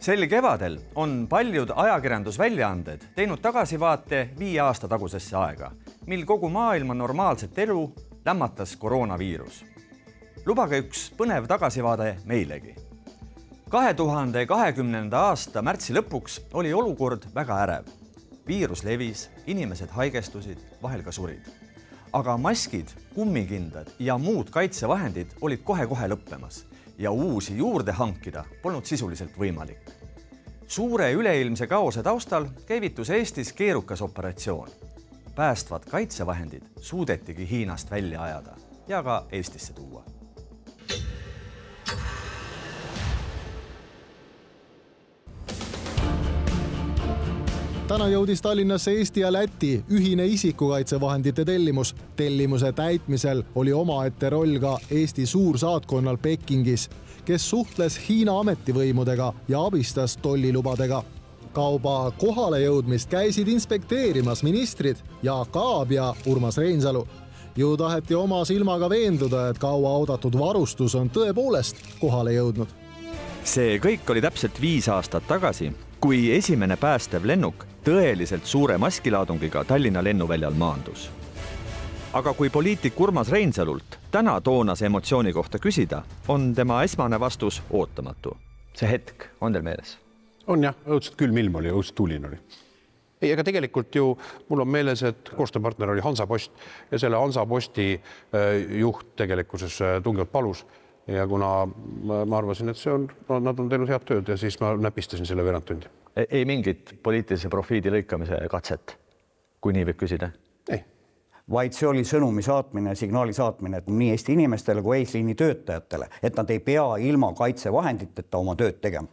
Sel kevadel on paljud ajakirjandusväljaanded teinud tagasivaate 5 aasta tagusesse aega, mil kogu maailma normaalset elu lämmatas koroonaviirus. Lubage üks põnev tagasivaade meilegi. 2020. aasta märtsi lõpuks oli olukord väga ärev. Viirus levis, inimesed haigestusid, vahel ka surid. Aga maskid, kummikindad ja muud kaitsevahendid olid kohe-kohe lõppemas ja uusi juurde hankida polnud sisuliselt võimalik. Suure üleilmse kaose taustal käivitus Eestis keerukas operatsioon. Päästvad kaitsevahendid suudetigi Hiinast välja ajada ja ka Eestisse tuua. Täna jõudis Tallinnasse Eesti ja Läti ühine isikukaitsevahendite tellimus. Tellimuse täitmisel oli omaette roll ka Eesti suursaatkonnal Pekingis, kes suhtles Hiina ametivõimudega ja abistas tollilubadega. Kauba kohale jõudmist käisid inspekteerimas ministrid Jaak Aab ja Urmas Reinsalu. Ju taheti oma silmaga veenduda, et kaua oodatud varustus on tõepoolest kohale jõudnud. See kõik oli täpselt 5 aastat tagasi, kui esimene päästev lennuk tõeliselt suure maskilaadungiga Tallinna lennuväljal maandus. Aga kui poliitik Urmas Reinsalult täna toonase emotsiooni kohta küsida, on tema esmane vastus ootamatu. See hetk on teil meeles? On jah, õudselt külm ilm oli, õudselt tuuline oli. Ei, aga tegelikult ju mul on meeles, et koostööpartner oli Hansapost ja selle Hansaposti juht tegelikkuses tungivalt palus. Ja kuna ma arvasin, et nad on teinud head tööd ja siis ma näpistasin selle veerand tundi. Ei mingit poliitilise profiidi lõikamise katset, kui nii võib küsida? Ei. Vaid see oli sõnumi saatmine, signaali saatmine nii Eesti inimestele kui eesliini töötajatele, et nad ei pea ilma kaitsevahenditeta oma tööd tegema.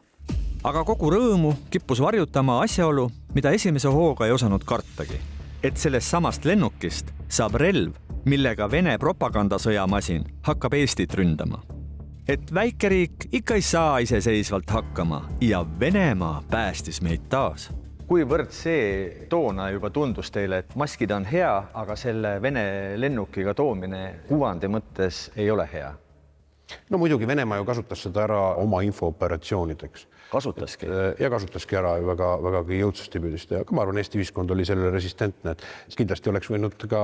Aga kogu rõõmu kippus varjutama asjaolu, mida esimese hooga ei osanud kartagi. Et sellest samast lennukist saab relv, millega Vene propagandasõjamasin hakkab Eestit ründama. Et väikeriik ikka ei saa iseseisvalt hakkama ja Venemaa päästis meid taas. Kuivõrd see toona juba tundus teile, et maskid on hea, aga selle Vene lennukiga toomine kuvandi mõttes ei ole hea? No muidugi Venemaa ju kasutas seda ära oma infooperatsioonideks. Kasutaski. Ja kasutaski ära vägagi jõudsasti püüdist. Aga ma arvan, Eesti ühiskond oli sellele resistentne, et kindlasti oleks võinud ka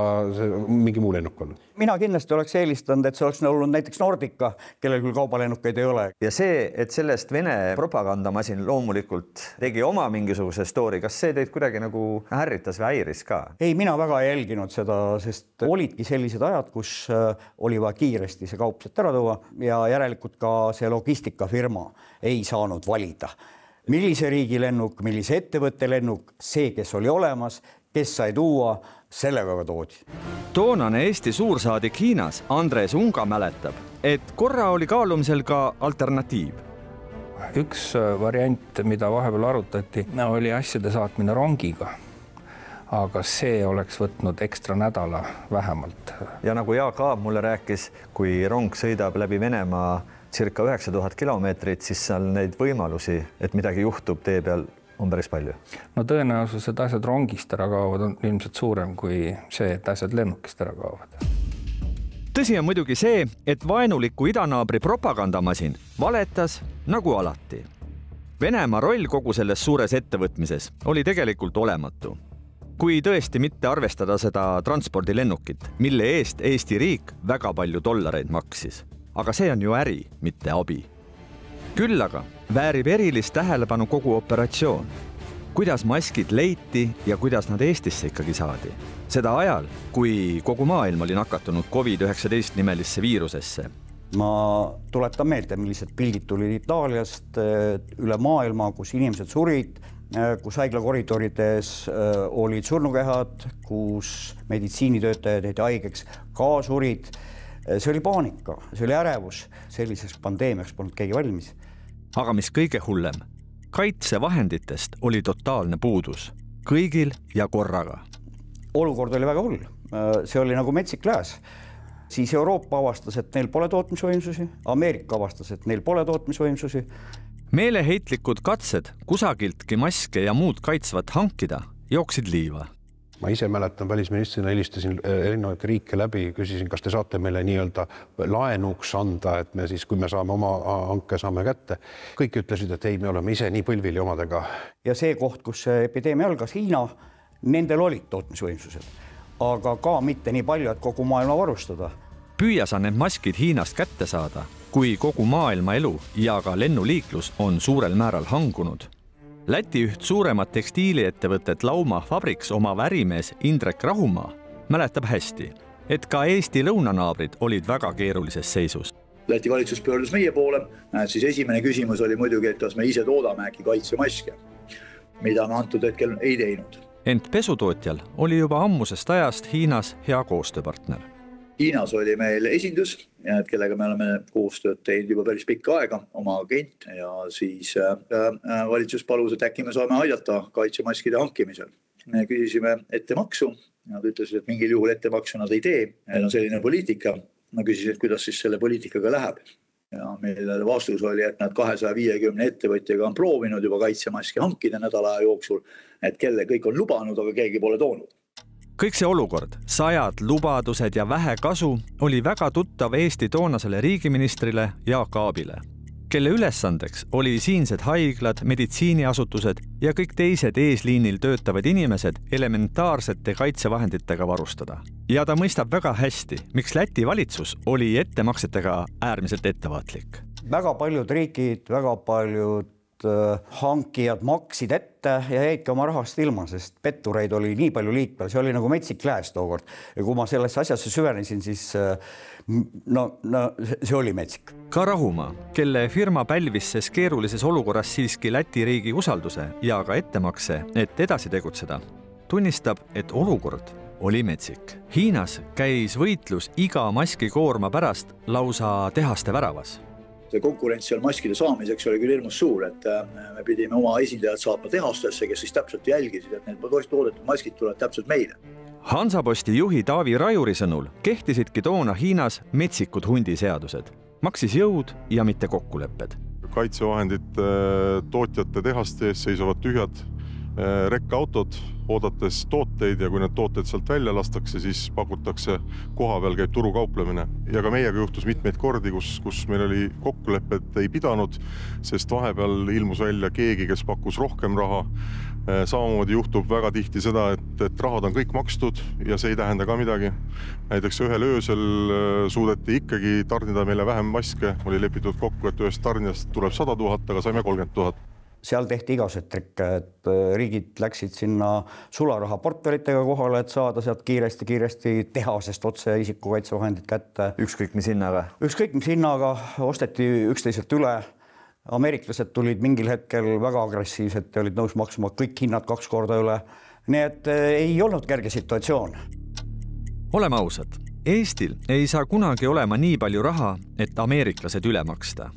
mingi muu lennuk olnud. Mina kindlasti oleks eelistanud, et see oleks olnud näiteks Nordica, kellel küll kaubalennukeid ei ole. Ja see, et sellest Vene propagandamasin loomulikult tegi oma mingisuguse story, kas see teid kuidagi nagu ärritas või häiris ka? Ei, mina väga ei jälginud seda, sest olidki sellised ajad, kus oli vaja kiiresti see kaupset ära tuua ja järelikult ka see logistikafirma ei saanud valida. Millise riigi lennuk, millise ettevõtte lennuk, see, kes oli olemas, kes sai tuua, sellega ka toodi. Toonane Eesti suursaadik Hiinas Andres Unga mäletab, et korra oli kaalumisel ka alternatiiv. Üks variant, mida vahepeal arutati, oli asjade saatmine rongiga. Aga see oleks võtnud ekstra nädala vähemalt. Ja nagu Jaak Aab mulle rääkis, kui rong sõidab läbi Venemaa circa 9000 kilomeetrit, siis seal neid võimalusi, et midagi juhtub tee peal, on päris palju. No tõenäosus, et asjad rongist ära kaovad, on ilmselt suurem kui see, et asjad lennukist ära kaovad. Tõsi on muidugi see, et vaenuliku idanaabri propagandamasin valetas nagu alati. Venemaa roll kogu selles suures ettevõtmises oli tegelikult olematu. Kui tõesti mitte arvestada seda transpordilennukit, mille eest Eesti riik väga palju dollareid maksis. Aga see on ju äri, mitte abi. Küll aga väärib erilist tähelepanu kogu operatsioon. Kuidas maskid leiti ja kuidas nad Eestisse ikkagi saadi. Seda ajal, kui kogu maailm oli nakatunud COVID-19 nimelisse viirusesse. Ma tuletan meelde, millised pildid tulid Itaaliast üle maailma, kus inimesed surid, kus haiglakoridorides olid surnukehad, kus meditsiinitöötajad jäid haigeks, ka surid. See oli paanika, see oli ärevus, selliseks pandeemiaks polnud keegi valmis. Aga mis kõige hullem, kaitsevahenditest oli totaalne puudus, kõigil ja korraga. Olukord oli väga hull, see oli nagu metsik lääs. Siis Euroopa avastas, et neil pole tootmisvõimsusi, Ameerika avastas, et neil pole tootmisvõimsusi. Meeleheitlikud katsed kusagiltki maske ja muud kaitsvat hankida jooksid liiva. Ma ise mäletan välisministrina helistasin erinevaid riike läbi, küsisin, kas te saate meile nii-öelda laenuks anda, et me siis, kui me saame oma hanke saame kätte. Kõik ütlesid, et ei, me oleme ise nii põlvili omadega. Ja see koht, kus see epideemia algas, Hiina, nendel olid tootmisvõimsused, aga ka mitte nii palju, et kogu maailma varustada. Püüa sa need maskid Hiinast kätte saada, kui kogu maailma elu ja ka lennuliiklus on suurel määral hangunud. Läti üht suuremat tekstiiliettevõtet Lauma Fabriks oma ärimees Indrek Rahumaa mäletab hästi, et ka Eesti lõunanaabrid olid väga keerulises seisus. Läti valitsus pöördus meie poole, siis esimene küsimus oli muidugi, et kas me ise toodame äkki kaitsemaske, mida me antud hetkel ei teinud. Ent pesutootjal oli juba ammusest ajast Hiinas hea koostööpartner. Hiinas oli meil esindus, kellega me oleme koostööd teinud juba päris pikka aega, oma agent, ja siis valitsus palus, et äkki me saame aidata kaitsemaskide hankimisel. Me küsisime ettemaksu, nad ütlesid, et mingil juhul ettemaksu nad ei tee, neil on selline poliitika. Ma küsisin, et kuidas siis selle poliitikaga läheb. Ja meil vastus oli, et nad 250 ettevõtjaga on proovinud juba kaitsemaski hankida nädala jooksul, et kelle kõik on lubanud, aga keegi pole toonud. Kõik see olukord, 100 lubadused ja vähe kasu oli väga tuttav Eesti toonasele riigiministrile Jaak Aabile, kelle ülesandeks oli siinsed haiglad, meditsiiniasutused ja kõik teised eesliinil töötavad inimesed elementaarsete kaitsevahenditega varustada. Ja ta mõistab väga hästi, miks Läti valitsus oli ettemaksetega äärmiselt ettevaatlik. Väga paljud riigid, väga paljud hankijad maksid ette ja jäid ka oma rahast ilma, sest pettureid oli nii palju liikvel, see oli nagu metsik lääs tookord. Ja kui ma sellesse asjasse süvenesin, siis see oli metsik. Ka Rahumaa, kelle firma pälvis ses keerulises olukorras siiski Läti riigi usalduse ja ka ettemakse, et edasi tegutseda, tunnistab, et olukord oli metsik. Hiinas käis võitlus iga maskikoorma pärast lausa tehaste väravas. See konkurents seal maskide saamiseks oli küll hirmus suur, et me pidime oma esindajad saatma tehastesse, kes siis täpselt jälgisid, et need toodetud maskid tulevad täpselt meile. Hansaposti juhi Taavi Rajuri sõnul kehtisidki toona Hiinas metsikud hundiseadused. Maksis jõud ja mitte kokkulepped. Kaitsevahendite tootjate tehaste ees seisavad tühjad rekkautod, oodates tooteid ja kui need tooted sealt välja lastakse, siis pakutakse koha peal, käib turukauplemine. Ja ka meiega juhtus mitmeid kordi, kus meil oli kokkulepped ei pidanud, sest vahepeal ilmus välja keegi, kes pakkus rohkem raha. Samamoodi juhtub väga tihti seda, et rahad on kõik makstud ja see ei tähenda ka midagi. Näiteks ühel öösel suudeti ikkagi tarnida meile vähem maske, oli lepitud kokku, et ühest tarnijast tuleb 100 000, aga saime 30 000. Seal tehti igased trikke, et riigid läksid sinna sularaha portfellitega kohale, et saada sealt kiiresti tehasest otse isikukaitsevahendid kätte. Ükskõik mis hinnaga? Ükskõik mis hinnaga, osteti üksteiselt üle. Ameeriklased tulid mingil hetkel väga agressiivselt ja olid nõus maksma kõik hinnad 2 korda üle. Nii et ei olnud kerge situatsioon. Oleme ausad, Eestil ei saa kunagi olema nii palju raha, et ameeriklased üle maksta.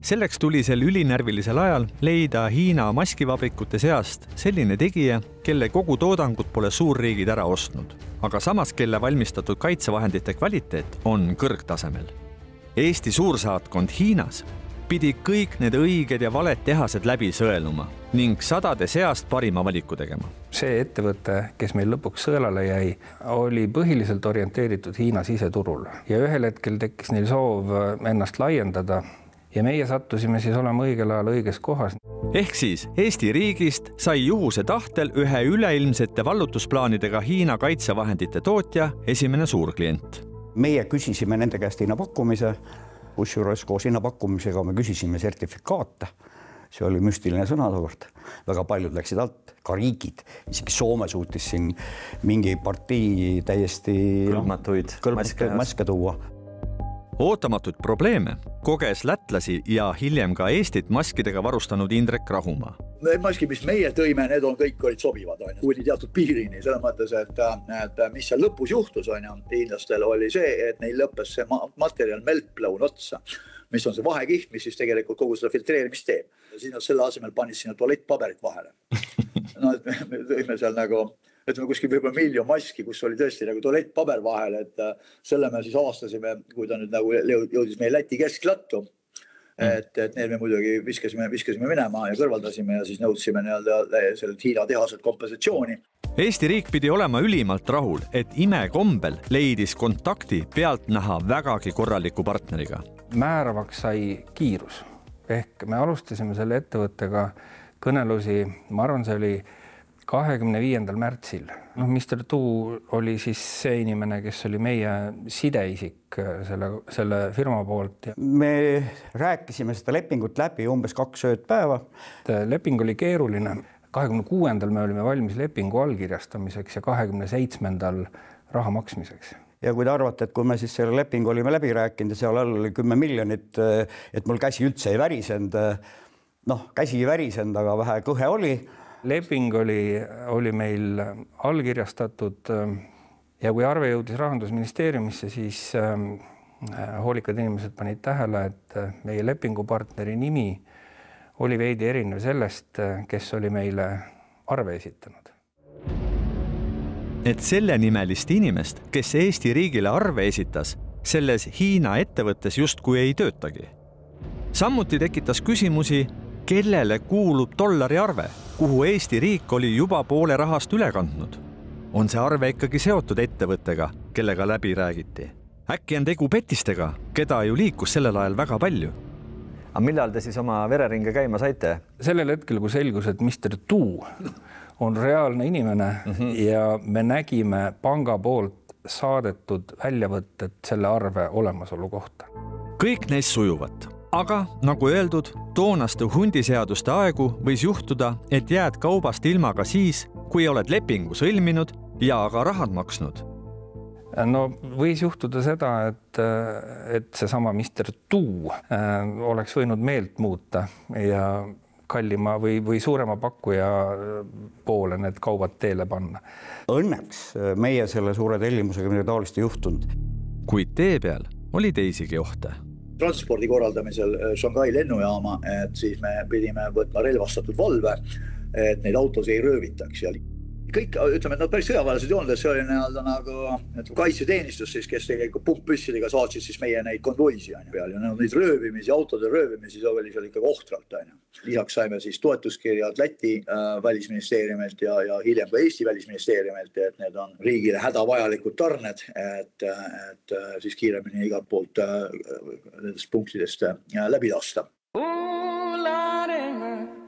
Selleks tuli sel ülinärvilisel ajal leida Hiina maskivabrikute seast selline tegija, kelle kogu toodangut pole suurriigid ära ostnud, aga samas kelle valmistatud kaitsevahendite kvaliteet on kõrgtasemel. Eesti suursaatkond Hiinas pidi kõik need õiged ja valed tehased läbi sõeluma ning 100 seast parima valiku tegema. See ettevõte, kes meil lõpuks sõelale jäi, oli põhiliselt orienteeritud Hiina siseturul ja ühel hetkel tekkis neil soov ennast laiendada ja meie sattusime siis olema õigel ajal õiges kohas. Ehk siis Eesti riigist sai juhuse tahtel ühe üleilmsete vallutusplaanidega Hiina kaitsevahendite tootja esimene suurklient. Meie küsisime nende käest hinnapakkumise, kusjuures koos hinnapakkumisega me küsisime sertifikaate. See oli müstiline sõna tookord. Väga paljud läksid alt, ka riigid. Isegi Soome suutis siin mingi partii täiesti kõlbmatuid maske tuua. Ootamatuid probleeme koges lätlasi ja hiljem ka Eestit maskidega varustanud Indrek Rahumaa. Need maskid, mis meie tõime, need on kõik olid sobivad. Kuni teatud piirini, selles mõttes, et mis seal lõpus juhtus, hiinlastel oli see, et neil lõppes see materjal meltblown otsa, mis on see vahekiht, mis siis tegelikult kogu seda filtreerimist teeb. Ja siis nad selle asemel panid sinna tualettpaberit vahele. Me tõime seal nagu ütleme kuskil võib-olla 1 000 000 maski, kus oli tõesti nagu tualettpaber vahel, et selle me siis avastasime, kui ta nüüd nagu jõudis meie Läti kesklattu. et need me muidugi viskasime minema ja kõrvaldasime ja siis nõudsime sellelt Hiina tehaselt kompensatsiooni. Eesti riik pidi olema ülimalt rahul, et imekombel leidis kontakti pealtnäha vägagi korraliku partneriga. Määravaks sai kiirus. Ehk me alustasime selle ettevõttega kõnelusi, ma arvan, see oli 25. märtsil. Mr. Tuu oli siis see inimene, kes oli meie sideisik selle firma poolt. Me rääkisime seda lepingut läbi umbes 2 ööpäeva. Leping oli keeruline. 26. me olime valmis lepingu allkirjastamiseks ja 27. raha maksmiseks. Ja kui te arvate, et kui me siis selle lepingu olime läbi rääkinud ja seal all oli 10 miljonit, et mul käsi üldse ei värisend, käsi ei värisend, aga vähe kõhe oli. Leping oli meil allkirjastatud ja kui arve jõudis Rahandusministeeriumisse, siis hoolikad inimesed panid tähele, et meie lepingupartneri nimi oli veidi erinev sellest, kes oli meile arve esitanud. Et selle nimelist inimest, kes Eesti riigile arve esitas, selles Hiina ettevõttes justkui ei töötagi. Samuti tekitas küsimusi, kellele kuulub dollari arve, kuhu Eesti riik oli juba poole rahast üle kandnud. On see arve ikkagi seotud ettevõttega, kellega läbi räägiti? Äkki on tegu petistega, keda ju liikus sellel ajal väga palju? Aga millal te siis oma vereringe käima saite? Sellel hetkel, kui selgus, et Mr. Tuu on reaalne inimene ja me nägime panga poolt saadetud väljavõtted selle arve olemasolu kohta. Kõik neist sujuvat. Aga nagu öeldud, toonaste hundiseaduste aegu võis juhtuda, et jääd kaubast ilma ka siis, kui oled lepingu sõlminud ja aga rahad maksnud. Võis juhtuda seda, et seesama Mr. Tuu oleks võinud meelt muuta ja kallima või suurema pakkuja poole need kaubad teele panna. Õnneks meie selle suure tellimusega midagi taolist ei juhtunud. Kuid tee peal oli teisigi ohte. Transpordi korraldamisel Shanghai lennujaama, et siis me pidime võtma relvastatud valve, et neid autos ei röövitaks. Ja kõik, ütleme, et nad päris sõjaväelased ei olnud, et see oli nagu kaitseteenistus, siis, kes tegelikult pumppüssidega saatsid siis meie neid konvoisi peal ja neid röövimisi, autode röövimisi oli seal ikkagi ohtralt. Lisaks saime siis toetuskirjad Läti välisministeeriumilt ja hiljem ka Eesti välisministeeriumilt, et need on riigile hädavajalikud tarned, et siis kiiremini igalt poolt nendest punktidest läbi lasta.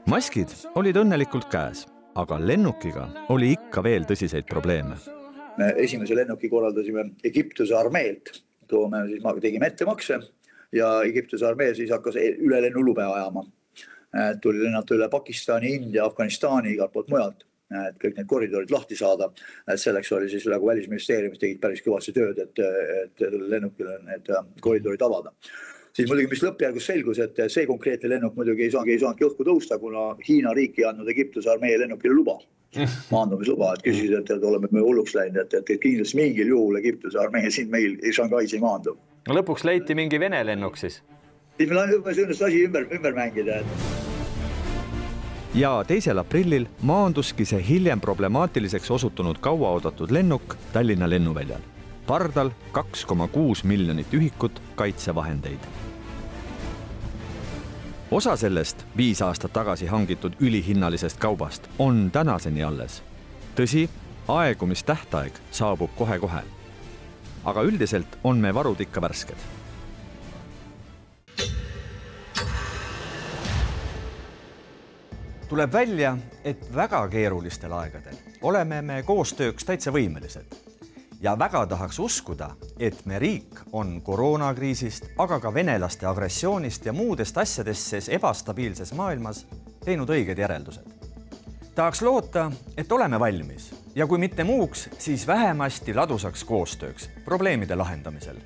Maskid olid õnnelikult käes. Aga lennukiga oli ikka veel tõsiseid probleeme. Me esimese lennuki korraldasime Egiptuse armeelt. Me tegime ettemakse ja Egiptuse armee siis hakkas üle lennulube ajama. Tuli lennata üle Pakistani, India, Afganistani, igalt poolt mujalt. Et kõik need koridorid lahti saada. Et selleks oli siis nagu välisministeeriumis tegid päris kõvasti tööd, et lennukile need koridorid avada. Siis muidugi, mis lõppjärgus selgus, et see konkreetne lennuk muidugi ei saanud õhku tõusta, kuna Hiina riik ei andnud Egiptuse armee lennukile luba. Maandumisluba, et küsisid, et oleme me hulluks läinud, et kindlasti mingil juhul Egiptuse armee siin meil Shanghais ei maandu. Lõpuks leiti mingi Vene lennuk siis? Siis meil õnnestus asi ümber mängida. Ja 2. aprillil maanduski see hiljem problemaatiliseks osutunud kauaoodatud lennuk Tallinna lennuväljal. Pardal 2,6 miljonit ühikut kaitsevahendeid. Osa sellest 5 aastat tagasi hangitud ülihinnalisest kaubast on tänaseni alles. Tõsi, aegumistähtaeg saabub kohe-kohe. Aga üldiselt on me varud ikka värsked. Tuleb välja, et väga keerulistel aegadel oleme me koostööks täitsa võimelised. Ja väga tahaks uskuda, et me riik on koroonakriisist, aga ka venelaste agressioonist ja muudest asjadest ses ebastabiilses maailmas teinud õiged järeldused. Tahaks loota, et oleme valmis ja kui mitte muuks, siis vähemasti ladusaks koostööks probleemide lahendamisel.